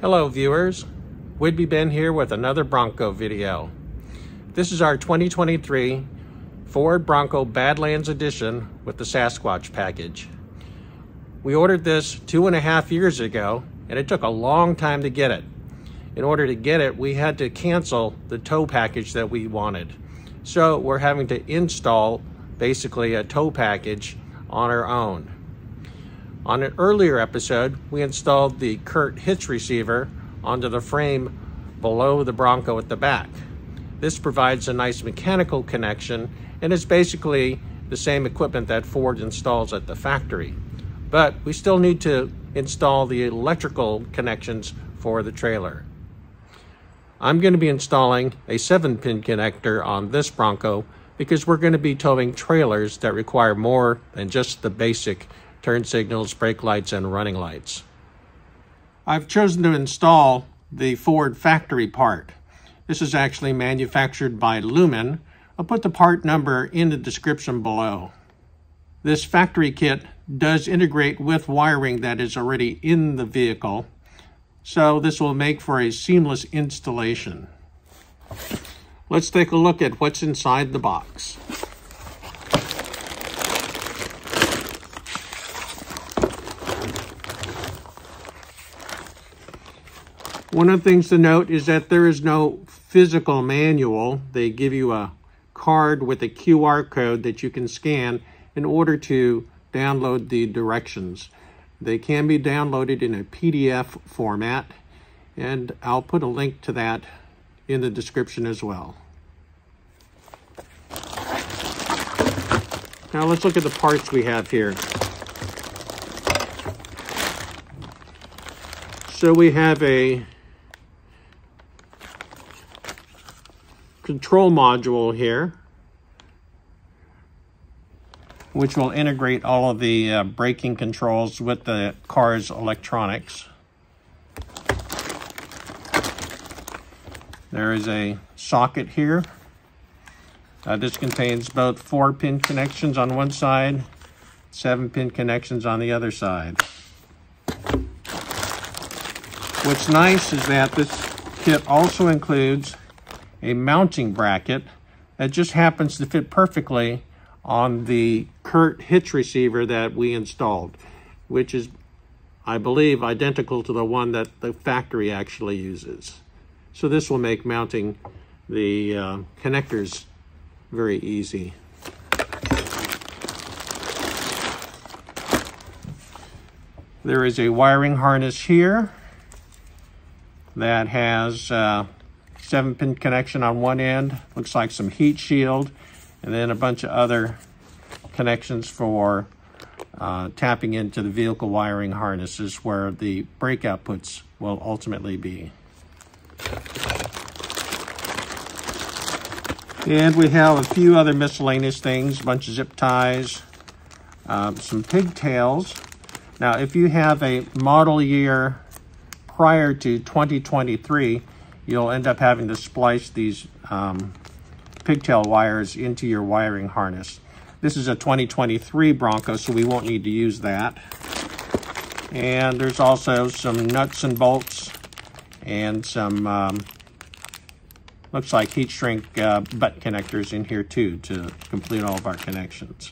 Hello viewers, Whidbey Ben here with another Bronco video. This is our 2023 Ford Bronco Badlands Edition with the Sasquatch package. We ordered this 2.5 years ago and it took a long time to get it. In order to get it, we had to cancel the tow package that we wanted. So we're having to install basically a tow package on our own. On an earlier episode, we installed the Curt hitch receiver onto the frame below the Bronco at the back. This provides a nice mechanical connection and is basically the same equipment that Ford installs at the factory. But we still need to install the electrical connections for the trailer. I'm going to be installing a 7-pin connector on this Bronco because we're going to be towing trailers that require more than just the basic turn signals, brake lights, and running lights. I've chosen to install the Ford factory part. This is actually manufactured by Lumen. I'll put the part number in the description below. This factory kit does integrate with wiring that is already in the vehicle, so this will make for a seamless installation. Let's take a look at what's inside the box. One of the things to note is that there is no physical manual. They give you a card with a QR code that you can scan in order to download the directions. They can be downloaded in a PDF format, and I'll put a link to that in the description as well. Now let's look at the parts we have here. So we have a control module here, which will integrate all of the braking controls with the car's electronics. There is a socket here. This contains both 4-pin connections on one side, 7-pin connections on the other side. What's nice is that this kit also includes a mounting bracket that just happens to fit perfectly on the Curt hitch receiver that we installed, which is, I believe, identical to the one that the factory actually uses. So this will make mounting the connectors very easy. There is a wiring harness here that has 7-pin connection on one end, looks like some heat shield, and then a bunch of other connections for tapping into the vehicle wiring harnesses where the brake outputs will ultimately be. And we have a few other miscellaneous things, a bunch of zip ties, some pigtails. Now, if you have a model year prior to 2023, you'll end up having to splice these pigtail wires into your wiring harness. This is a 2023 Bronco, so we won't need to use that. And there's also some nuts and bolts and some, looks like heat shrink butt connectors in here too to complete all of our connections.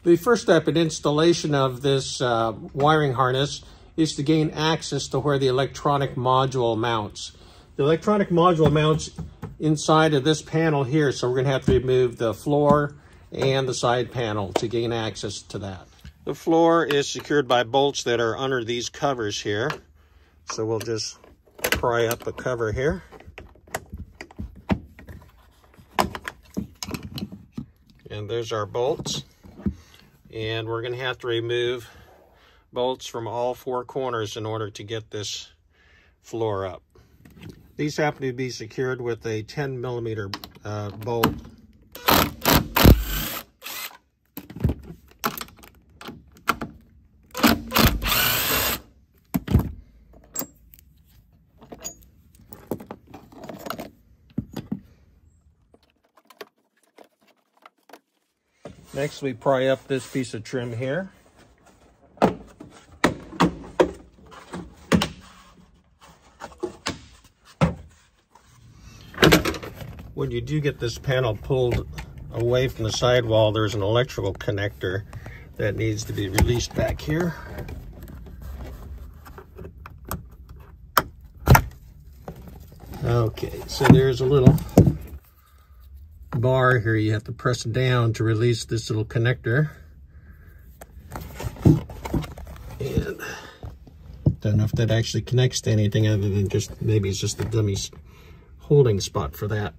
The first step in installation of this wiring harness is to gain access to where the electronic module mounts. The electronic module mounts inside of this panel here, so we're going to have to remove the floor and the side panel to gain access to that. The floor is secured by bolts that are under these covers here. So we'll just pry up the cover here. And there's our bolts. And we're going to have to remove bolts from all 4 corners in order to get this floor up. These happen to be secured with a 10mm bolt. Next, we pry up this piece of trim here. when you do get this panel pulled away from the sidewall, there's an electrical connector that needs to be released back here. Okay, so there's a little bar here. You have to press down to release this little connector. And don't know if that actually connects to anything other than just, maybe it's just a dummy holding spot for that.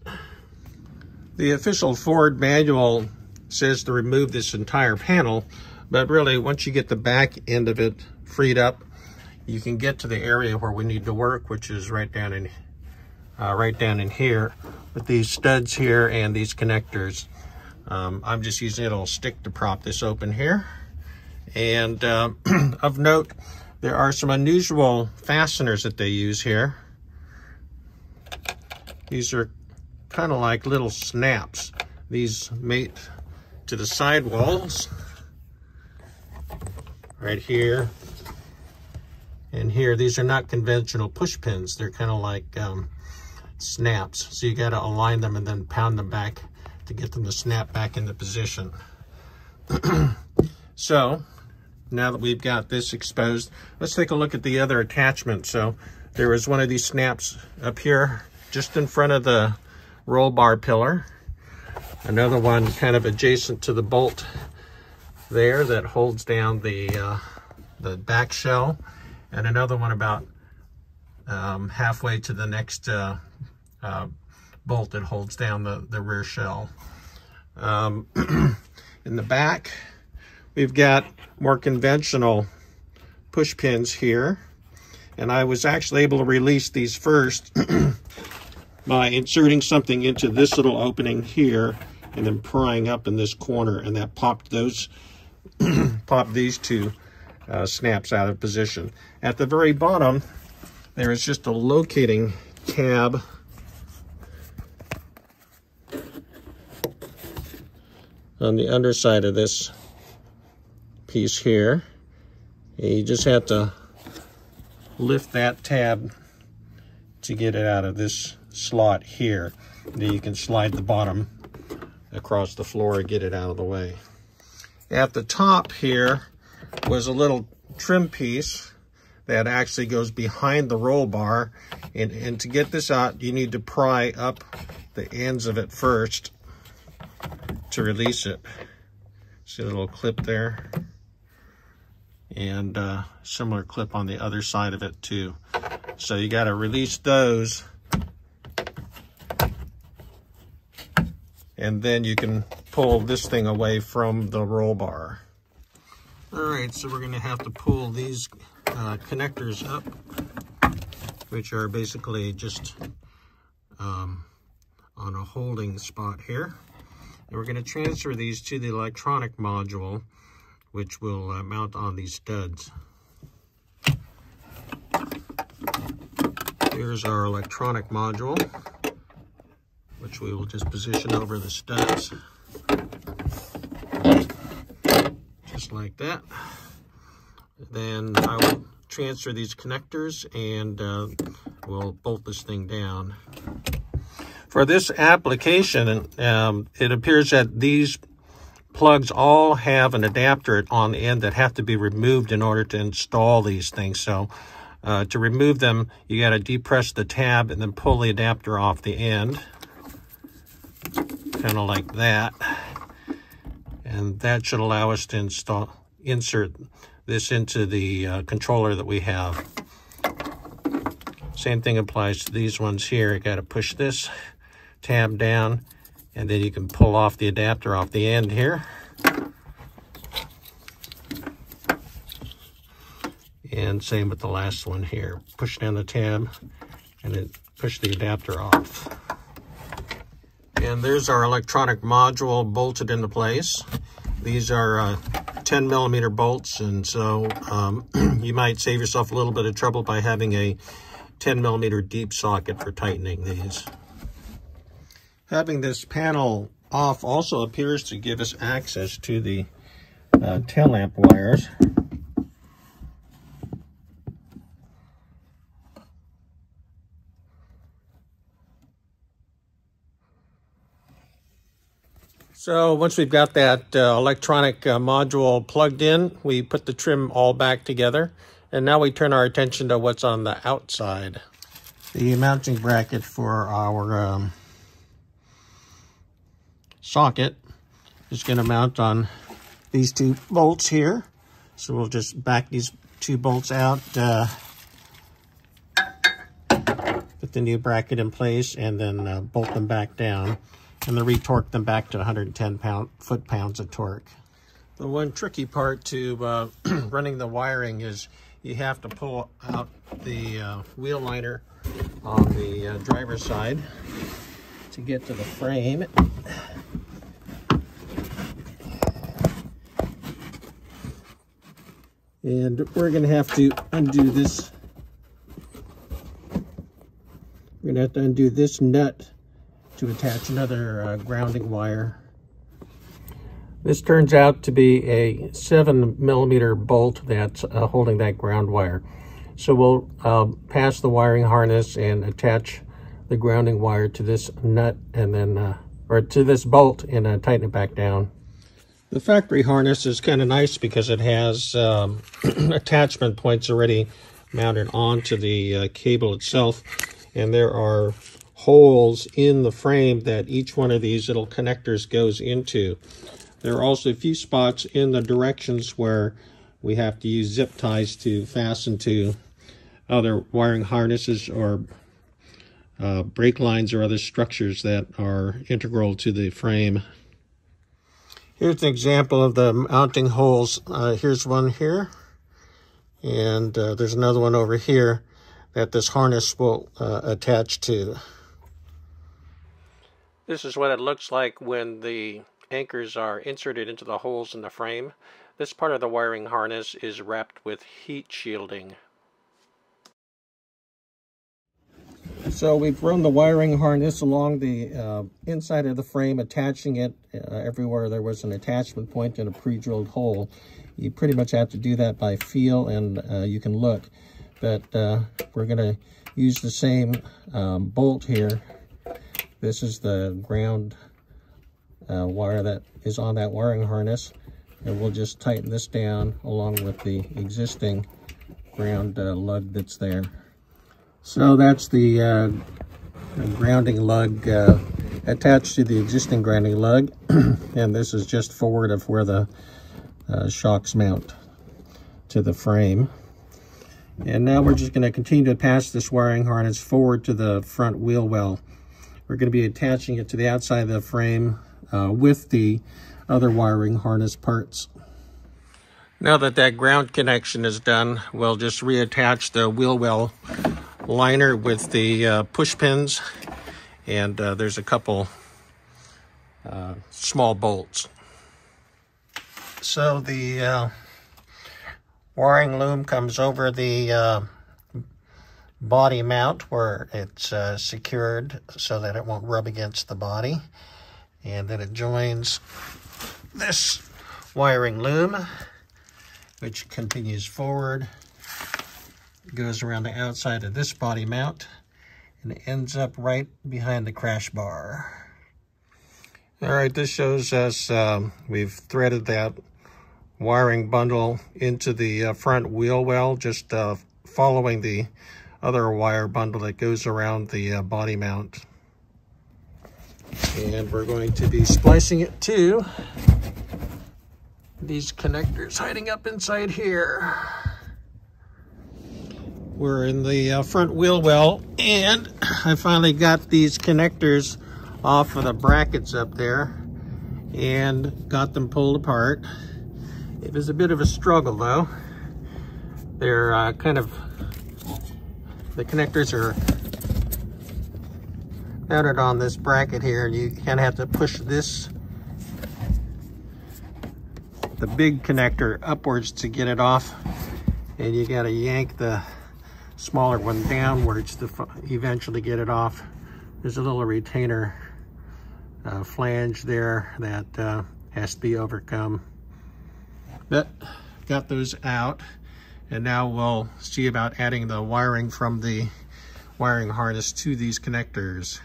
The official Ford manual says to remove this entire panel, but really once you get the back end of it freed up, you can get to the area where we need to work, which is right down in here with these studs here and these connectors. I'm just using a little stick to prop this open here. And of note, there are some unusual fasteners that they use here. These are kind of like little snaps. These mate to the sidewalls right here and here. These are not conventional push pins. They're kind of like snaps. So you got to align them and then pound them back to get them to snap back into position. So now that we've got this exposed, let's take a look at the other attachment. So there is one of these snaps up here just in front of the roll bar pillar. Another one kind of adjacent to the bolt there that holds down the back shell. And another one about halfway to the next bolt that holds down the rear shell. In the back, we've got more conventional push pins here, and I was actually able to release these first by inserting something into this little opening here and then prying up in this corner, and that popped those popped these two snaps out of position. At the very bottom, there is just a locating tab on the underside of this piece here. And you just have to lift that tab to get it out of this slot here. Then you can slide the bottom across the floor and get it out of the way. At the top here was a little trim piece that actually goes behind the roll bar, and to get this out you need to pry up the ends of it first to release it. See a little clip there, and similar clip on the other side of it too. So you got to release those, and then you can pull this thing away from the roll bar. All right, so we're going to have to pull these connectors up, which are basically just on a holding spot here. And we're going to transfer these to the electronic module, which will mount on these studs. Here's our electronic module, which we will just position over the studs, just like that. Then I will transfer these connectors and we'll bolt this thing down. For this application, it appears that these plugs all have an adapter on the end that have to be removed in order to install these things. So to remove them, you got to depress the tab and then pull the adapter off the end, kind of like that. And that should allow us to insert this into the controller that we have. Same thing applies to these ones here. You got to push this tab down, and then you can pull off the adapter off the end here. And same with the last one here. Push down the tab and then push the adapter off. And there's our electronic module bolted into place. These are 10 millimeter bolts, and so you might save yourself a little bit of trouble by having a 10 millimeter deep socket for tightening these. Having this panel off also appears to give us access to the tail lamp wires. So once we've got that electronic module plugged in, we put the trim all back together. And now we turn our attention to what's on the outside. The mounting bracket for our socket is going to mount on these two bolts here. So we'll just back these two bolts out, put the new bracket in place, and then bolt them back down, and then retorque them back to 110 foot-pounds of torque. The one tricky part to running the wiring is you have to pull out the wheel liner on the driver's side to get to the frame. And we're going to have to undo this. We're going to have to undo this nut to attach another grounding wire. This turns out to be a 7mm bolt that's holding that ground wire. So we'll pass the wiring harness and attach the grounding wire to this nut and then, or to this bolt, and tighten it back down. The factory harness is kind of nice because it has attachment points already mounted onto the cable itself, and there are holes in the frame that each one of these little connectors goes into. There are also a few spots in the directions where we have to use zip ties to fasten to other wiring harnesses or brake lines or other structures that are integral to the frame. Here's an example of the mounting holes. Here's one here, and there's another one over here that this harness will attach to. This is what it looks like when the anchors are inserted into the holes in the frame. This part of the wiring harness is wrapped with heat shielding. So we've run the wiring harness along the inside of the frame, attaching it everywhere there was an attachment point and a pre-drilled hole. You pretty much have to do that by feel, and you can look. But we're going to use the same bolt here. This is the ground wire that is on that wiring harness, and we'll just tighten this down along with the existing ground lug that's there. So that's the grounding lug attached to the existing grounding lug, and this is just forward of where the shocks mount to the frame. And now we're just going to continue to pass this wiring harness forward to the front wheel well. We're going to be attaching it to the outside of the frame with the other wiring harness parts. Now that that ground connection is done, we'll just reattach the wheel well liner with the push pins, and there's a couple small bolts. So the wiring loom comes over the body mount where it's secured so that it won't rub against the body, and then it joins this wiring loom, which continues forward, goes around the outside of this body mount, and it ends up right behind the crash bar. All right, this shows us we've threaded that wiring bundle into the front wheel well, just following the other wire bundle that goes around the body mount. And we're going to be splicing it to these connectors hiding up inside here. We're in the front wheel well, and I finally got these connectors off of the brackets up there and got them pulled apart. It was a bit of a struggle though. They're the connectors are mounted on this bracket here, and you kind of have to push the big connector upwards to get it off, and you got to yank the smaller one downwards to eventually get it off. There's a little retainer flange there that has to be overcome. But got those out, and now we'll see about adding the wiring from the wiring harness to these connectors.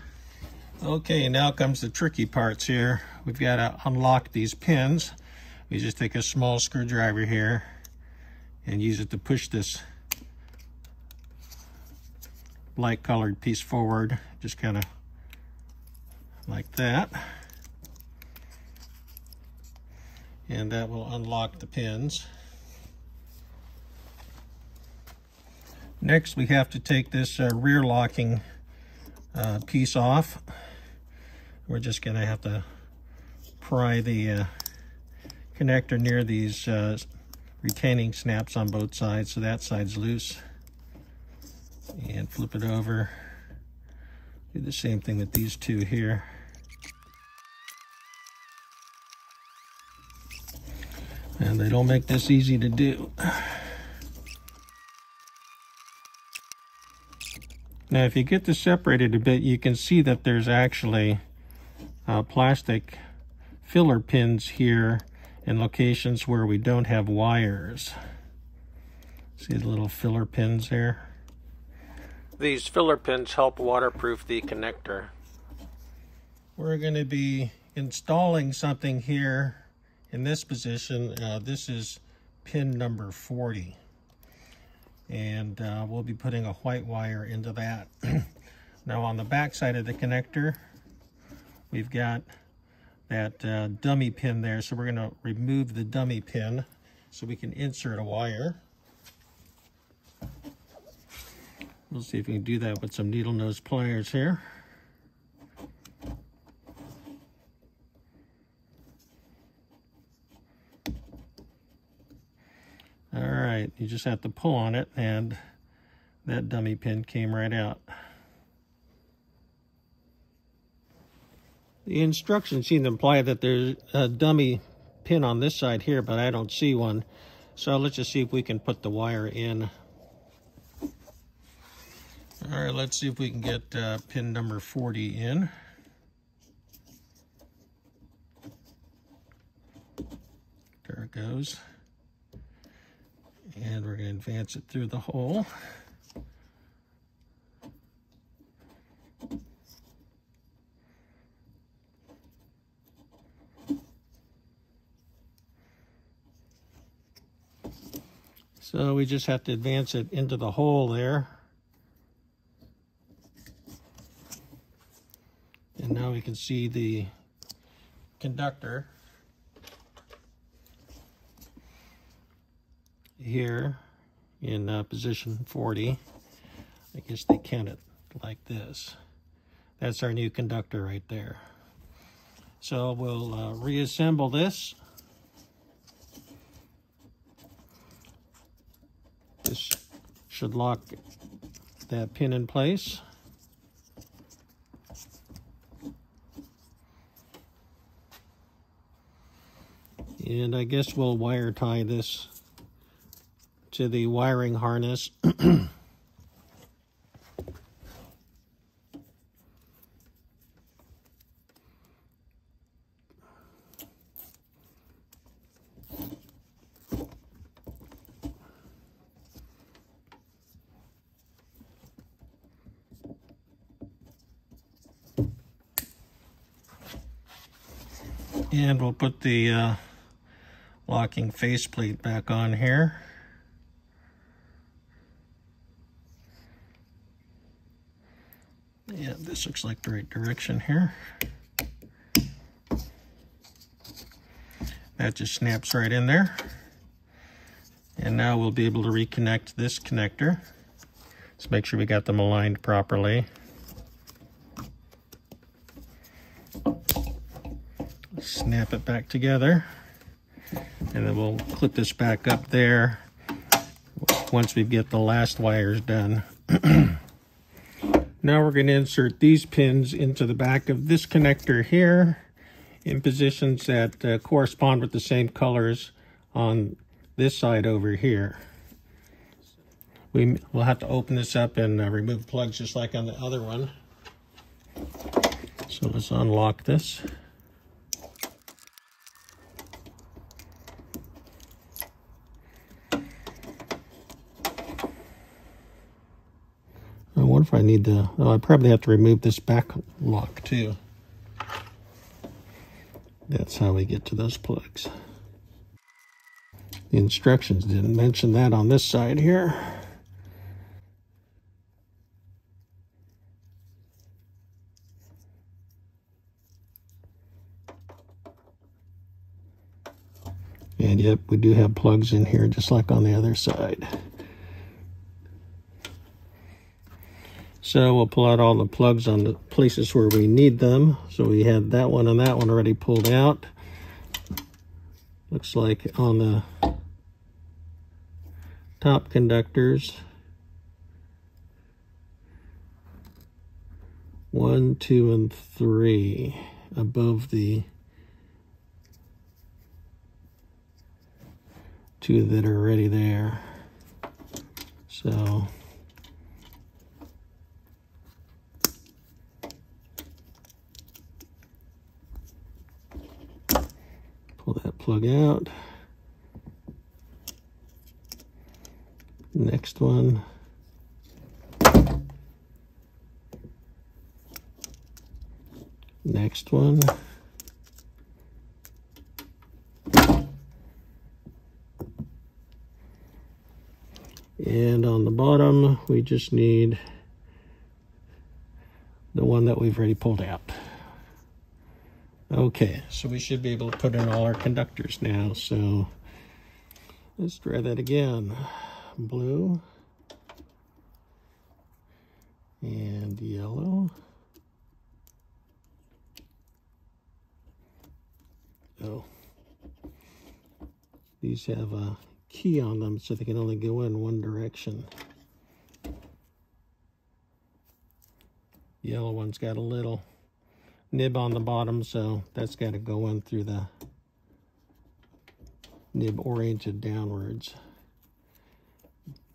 Okay, now comes the tricky parts here. We've got to unlock these pins. We just take a small screwdriver here and use it to push this light colored piece forward, just kind of like that. And that will unlock the pins. Next, we have to take this rear locking piece off. We're just going to have to pry the connector near these retaining snaps on both sides, so that side's loose. And flip it over. Do the same thing with these two here. And they don't make this easy to do. Now, if you get this separated a bit, you can see that there's actually plastic filler pins here in locations where we don't have wires. See the little filler pins there? These filler pins help waterproof the connector. We're going to be installing something here in this position. This is pin number 40. And we'll be putting a white wire into that. Now on the back side of the connector, we've got that dummy pin there, so we're going to remove the dummy pin so we can insert a wire. We'll see if we can do that with some needle nose pliers here. Alright, you just have to pull on it and that dummy pin came right out. The instructions seem to imply that there's a dummy pin on this side here, but I don't see one. So let's just see if we can put the wire in. Alright, let's see if we can get pin number 40 in. There it goes. And we're going to advance it through the hole. So we just have to advance it into the hole there. And now we can see the conductor here in position 40. I guess they count it like this. That's our new conductor right there. So we'll reassemble this. This should lock that pin in place. And I guess we'll wire tie this to the wiring harness. And we'll put the locking faceplate back on here. Yeah, this looks like the right direction here. That just snaps right in there. And now we'll be able to reconnect this connector. Let's make sure we got them aligned properly. Snap it back together. And then we'll clip this back up there once we get the last wires done. Now we're going to insert these pins into the back of this connector here in positions that correspond with the same colors on this side over here. We'll have to open this up and remove plugs just like on the other one. So let's unlock this. wonder if I need to, oh, I probably have to remove this back lock too. That's how we get to those plugs. The instructions didn't mention that on this side here. And yep, we do have plugs in here just like on the other side. So we'll pull out all the plugs on the places where we need them. So we had that one and that one already pulled out. Looks like on the top conductors, 1, 2, and 3 above the 2 that are already there. So pull that plug out. Next one. Next one. And on the bottom, we just need the one that we've already pulled out. Okay, so we should be able to put in all our conductors now. So let's try that again. Blue and yellow. Oh, these have a key on them so they can only go in one direction. Yellow one's got a little nib on the bottom, so that's got to go in through the nib oriented downwards.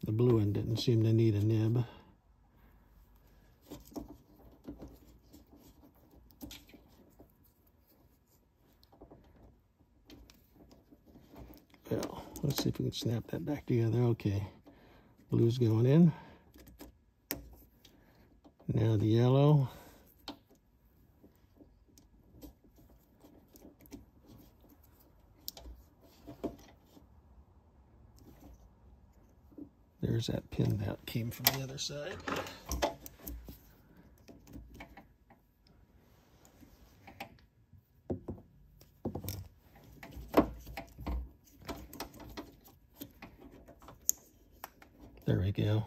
The blue one didn't seem to need a nib. Well, let's see if we can snap that back together. Okay, blue's going in. Now the yellow. There's that pin that came from the other side. There we go.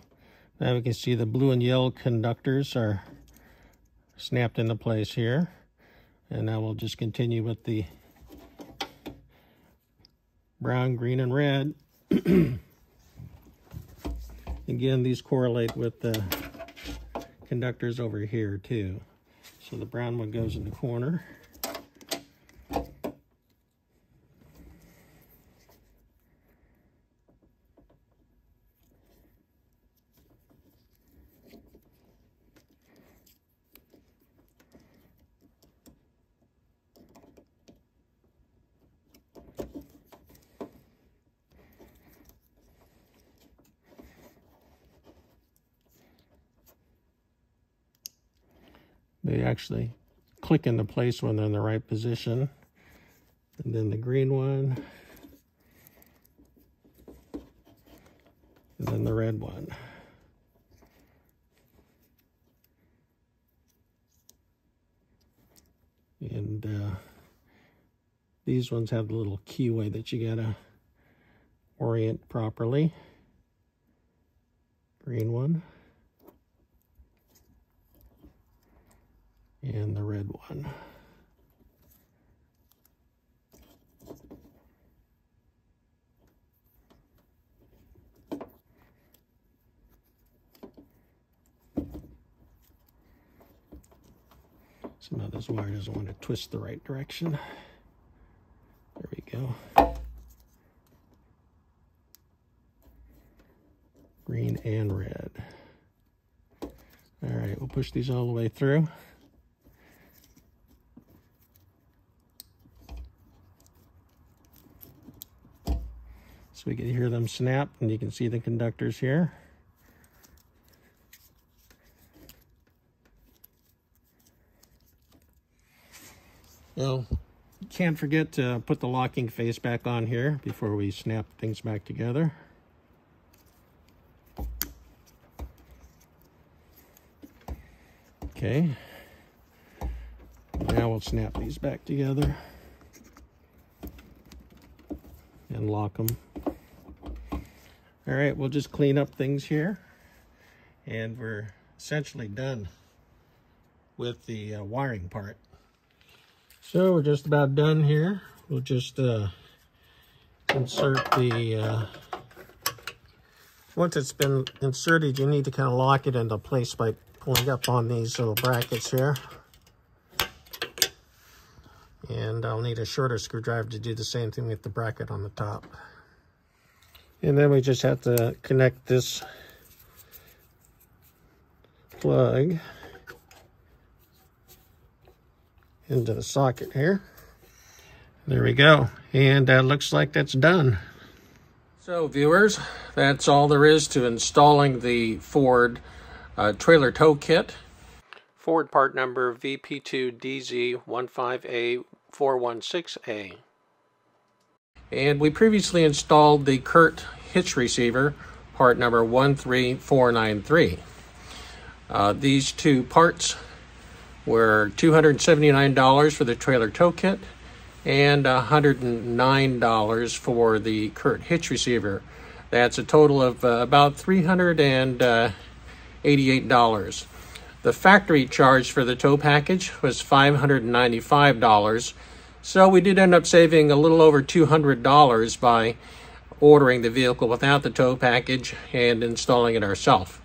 Now we can see the blue and yellow conductors are snapped into place here. And now we'll just continue with the brown, green, and red. Again, these correlate with the conductors over here too. So the brown one goes in the corner. They actually click into place when they're in the right position. And then the green one. And then the red one. And these ones have the little keyway that you gotta orient properly. Green one. And the red one. Somehow this wire doesn't want to twist the right direction. There we go. Green and red. All right, we'll push these all the way through. So we can hear them snap, and you can see the conductors here. Well, can't forget to put the locking face back on here before we snap things back together. Okay. Now we'll snap these back together and lock them. All right, we'll just clean up things here, and we're essentially done with the wiring part. So we're just about done here. We'll just insert the, once it's been inserted, you need to kind of lock it into place by pulling up on these little brackets here. And I'll need a shorter screwdriver to do the same thing with the bracket on the top. And then we just have to connect this plug into the socket here. There we go. And looks like that's done. So viewers, that's all there is to installing the Ford trailer tow kit. Ford part number VP2DZ15A416A. And we previously installed the Curt hitch receiver, part number 13493. These two parts were $279 for the trailer tow kit and $109 for the Curt hitch receiver. That's a total of about $388. The factory charge for the tow package was $595, so we did end up saving a little over $200 by ordering the vehicle without the tow package and installing it ourselves.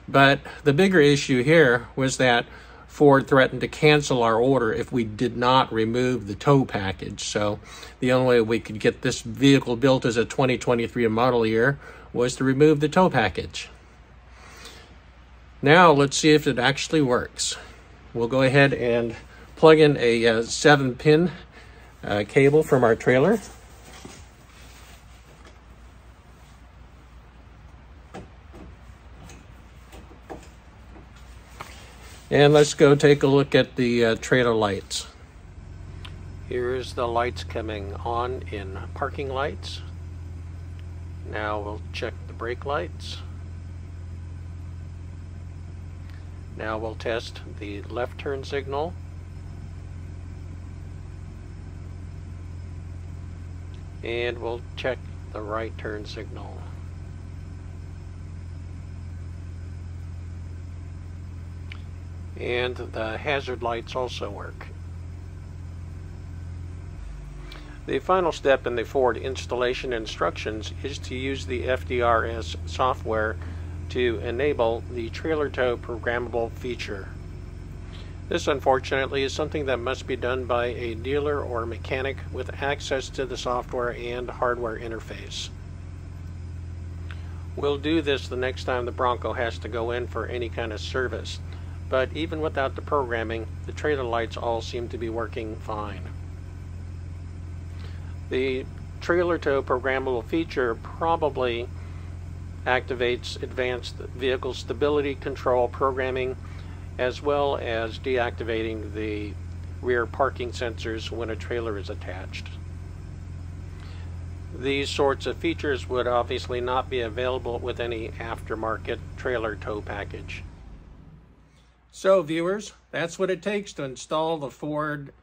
But the bigger issue here was that Ford threatened to cancel our order if we did not remove the tow package. So the only way we could get this vehicle built as a 2023 model year was to remove the tow package. Now let's see if it actually works. We'll go ahead and plug in a 7-pin cable from our trailer. And let's go take a look at the trailer lights. Here's the lights coming on in parking lights. Now we'll check the brake lights. Now we'll test the left turn signal. And we'll check the right turn signal. And the hazard lights also work. The final step in the Ford installation instructions is to use the FDRS software to enable the trailer tow programmable feature. This unfortunately is something that must be done by a dealer or mechanic with access to the software and hardware interface. We'll do this the next time the Bronco has to go in for any kind of service. But even without the programming, the trailer lights all seem to be working fine. The trailer tow programmable feature probably activates advanced vehicle stability control programming, as well as deactivating the rear parking sensors when a trailer is attached. These sorts of features would obviously not be available with any aftermarket trailer tow package. So viewers, that's what it takes to install the Ford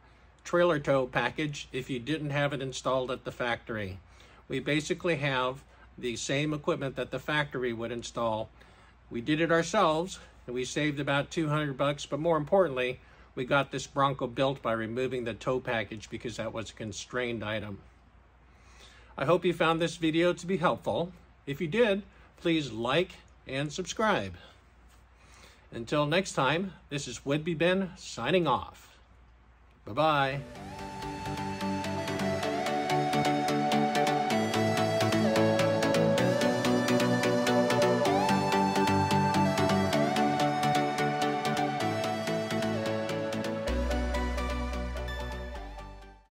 trailer tow package if you didn't have it installed at the factory. We basically have the same equipment that the factory would install. We did it ourselves and we saved about $200, but more importantly, we got this Bronco built by removing the tow package because that was a constrained item. I hope you found this video to be helpful. If you did, please like and subscribe. Until next time, this is Would-Be Ben signing off. Bye-bye.